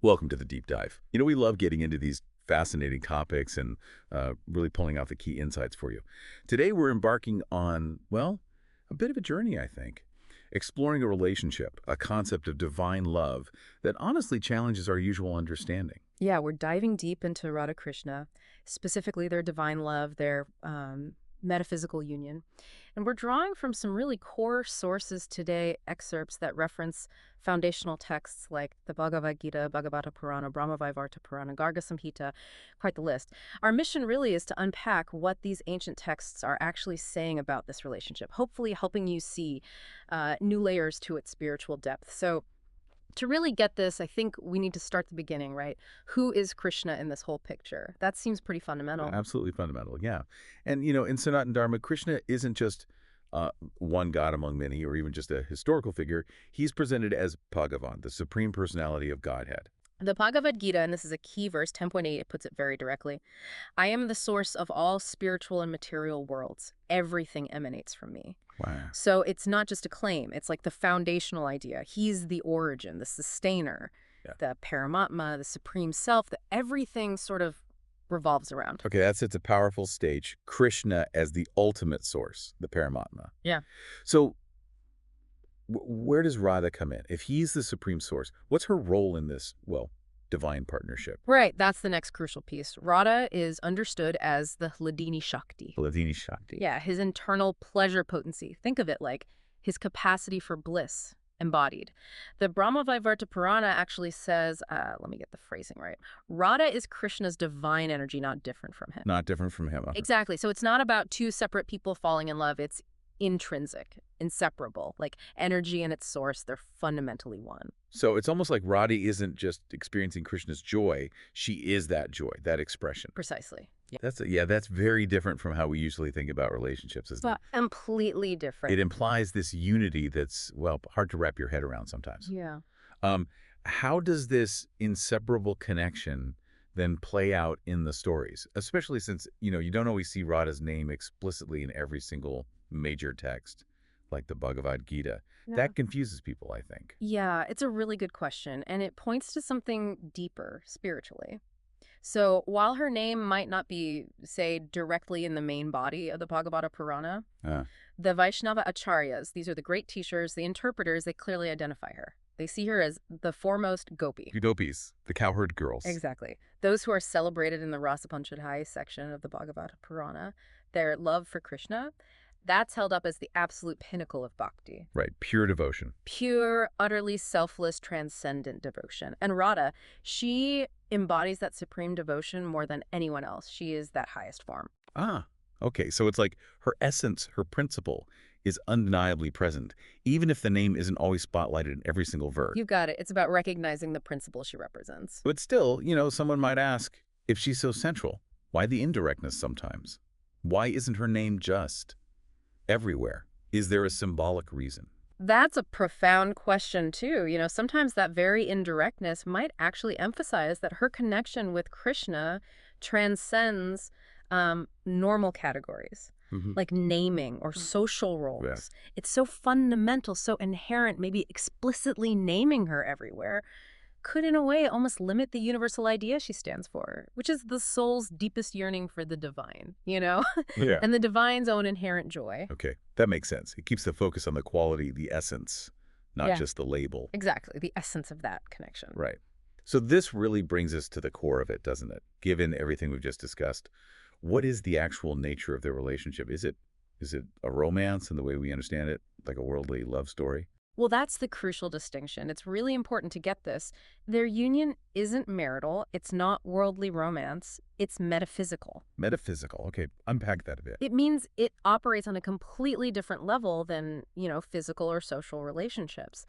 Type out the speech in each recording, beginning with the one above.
Welcome to the deep dive. We love getting into these fascinating topics and really pulling out the key insights for you. Today, we're embarking on, well, a bit of a journey, I think. Exploring a relationship, a concept of divine love that honestly challenges our usual understanding. Yeah, we're diving deep into Radha Krishna, specifically their divine love, their metaphysical union. And we're drawing from some really core sources today, excerpts that reference foundational texts like the Bhagavad Gita, Bhagavata Purana, Brahma-vaivarta Purana, Garga Samhita, quite the list. Our mission really is to unpack what these ancient texts are actually saying about this relationship, hopefully helping you see new layers to its spiritual depth. So to really get this, I think we need to start the beginning, right? Who is Krishna in this whole picture? That seems pretty fundamental. Absolutely fundamental, yeah. And, in Sanatan Dharma, Krishna isn't just one god among many or even just a historical figure. He's presented as Bhagavan, the supreme personality of Godhead. The Bhagavad Gita, and this is a key verse, 10.8, it puts it very directly. I am the source of all spiritual and material worlds. Everything emanates from me. Wow. So it's not just a claim. It's like the foundational idea. He's the origin, the sustainer, the Paramatma, the supreme self, that everything sort of revolves around. Okay, that sets a powerful stage. Krishna as the ultimate source, the Paramatma. Yeah. So where does Radha come in? If he's the supreme source, what's her role in this, well, divine partnership? Right, that's the next crucial piece. Radha is understood as the Hladini Shakti. Hladini Shakti. Yeah, his internal pleasure potency. Think of it like his capacity for bliss embodied. The Brahma-vaivarta Purana actually says, let me get the phrasing right, Radha is Krishna's divine energy, not different from him. Not different from him. Exactly. So it's not about two separate people falling in love. It's intrinsic, inseparable, like energy and its source, they're fundamentally one. So it's almost like Radha isn't just experiencing Krishna's joy, she is that joy, that expression. Precisely. Yeah. That's very different from how we usually think about relationships, isn't it? Completely different. It implies this unity that's, well, hard to wrap your head around sometimes. Yeah. How does this inseparable connection then play out in the stories? Especially since, you don't always see Radha's name explicitly in every single major text, like the Bhagavad Gita. No. That confuses people, I think. Yeah, it's a really good question, and it points to something deeper spiritually. So while her name might not be, say, directly in the main body of the Bhagavata Purana, the Vaishnava acharyas, these are the great teachers, the interpreters, they clearly identify her. They see her as the foremost gopi. Gopis, the cowherd girls. Exactly. Those who are celebrated in the Rasa Panchadhyaya section of the Bhagavata Purana, their love for Krishna, that's held up as the absolute pinnacle of bhakti. Right, pure devotion. Pure, utterly selfless, transcendent devotion. And Radha, she embodies that supreme devotion more than anyone else. She is that highest form. Okay, so it's like her essence, her principle, is undeniably present, even if the name isn't always spotlighted in every single verse. You got it. It's about recognizing the principle she represents. But still, someone might ask, if she's so central, why the indirectness sometimes? Why isn't her name just everywhere? Is there a symbolic reason? That's a profound question, too. Sometimes that very indirectness might actually emphasize that her connection with Krishna transcends normal categories, like naming or social roles. Yeah. It's so fundamental, so inherent, maybe explicitly naming her everywhere could, in a way, almost limit the universal idea she stands for, which is the soul's deepest yearning for the divine, Yeah. and the divine's own inherent joy. Okay, that makes sense. It keeps the focus on the quality, the essence, not just the label. Exactly, the essence of that connection. Right. So this really brings us to the core of it, doesn't it? Given everything we've just discussed, what is the actual nature of their relationship? Is it a romance in the way we understand it, like a worldly love story? Well, that's the crucial distinction. It's really important to get this. Their union isn't marital. It's not worldly romance. It's metaphysical. Metaphysical. Okay, unpack that a bit. It means it operates on a completely different level than, physical or social relationships.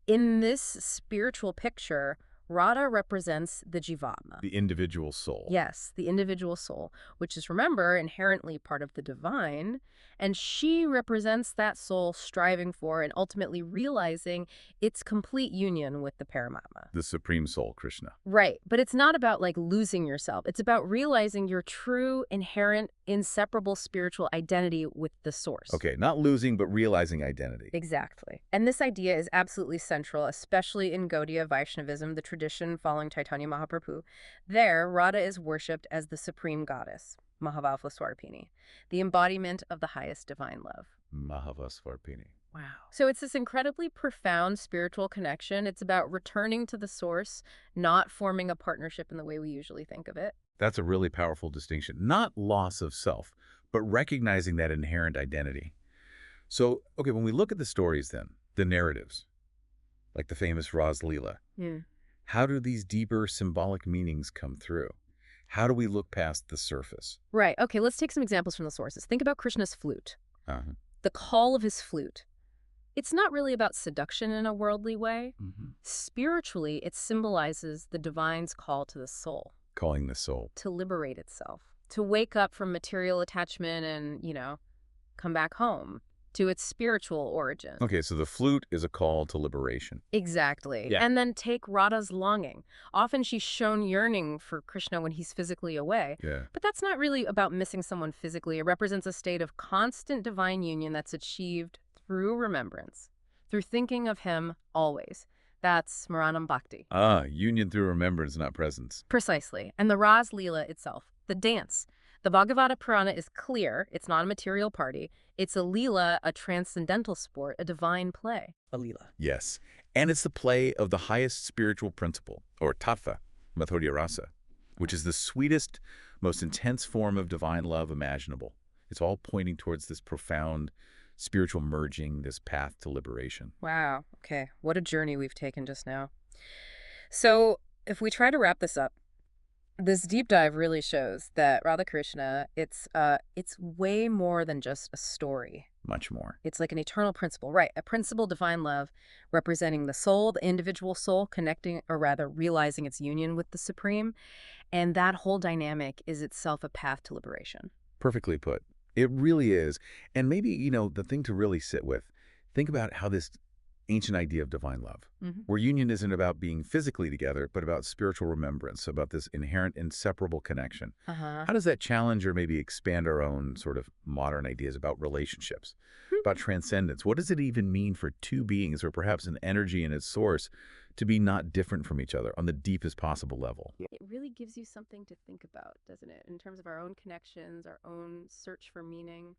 In this spiritual picture, Radha represents the Jivatma. The individual soul. Yes, the individual soul, which is, remember, inherently part of the divine. And she represents that soul striving for and ultimately realizing its complete union with the Paramatma. The supreme soul, Krishna. Right. But it's not about losing yourself. It's about realizing your true, inherent, inseparable spiritual identity with the source. Okay, not losing, but realizing identity. Exactly. And this idea is absolutely central, especially in Gaudiya Vaishnavism, the tradition following Chaitanya Mahaprabhu, there Radha is worshipped as the supreme goddess, Mahavaswarpini, the embodiment of the highest divine love. Mahavaswarpini. Wow. So it's this incredibly profound spiritual connection. It's about returning to the source, not forming a partnership in the way we usually think of it. That's a really powerful distinction. Not loss of self, but recognizing that inherent identity. So, okay, when we look at the stories then, the narratives, like the famous Ras Leela, how do these deeper symbolic meanings come through? How do we look past the surface? Right. Okay, let's take some examples from the sources. Think about Krishna's flute. The call of his flute. It's not really about seduction in a worldly way. Spiritually, it symbolizes the divine's call to the soul. Calling the soul. To liberate itself. To wake up from material attachment and, come back home to its spiritual origin. Okay, so the flute is a call to liberation. Exactly. Yeah. And then take Radha's longing. Often she's shown yearning for Krishna when he's physically away. Yeah. But that's not really about missing someone physically. It represents a state of constant divine union that's achieved through remembrance, through thinking of him always. That's Smaranam Bhakti. Union through remembrance, not presence. Precisely. And the Ras Leela itself, the dance. The Bhagavata Purana is clear. It's not a material party. It's a Leela, a transcendental sport, a divine play. A Leela. Yes. And it's the play of the highest spiritual principle, or tattva, Madhurya Rasa, which is the sweetest, most intense form of divine love imaginable. It's all pointing towards this profound spiritual merging, this path to liberation. Wow. Okay. What a journey we've taken just now. So if we try to wrap this up, this deep dive really shows that Radha Krishna, it's way more than just a story. Much more. It's like an eternal principle, right? A principle, divine love, representing the soul, the individual soul, connecting, or rather realizing its union with the Supreme. And that whole dynamic is itself a path to liberation. Perfectly put. It really is. And maybe, the thing to really sit with, think about how this ancient idea of divine love, where union isn't about being physically together, but about spiritual remembrance, about this inherent, inseparable connection. How does that challenge or maybe expand our own sort of modern ideas about relationships, about transcendence? What does it even mean for two beings, or perhaps an energy and its source, to be not different from each other on the deepest possible level? It really gives you something to think about, doesn't it? In terms of our own connections, our own search for meaning.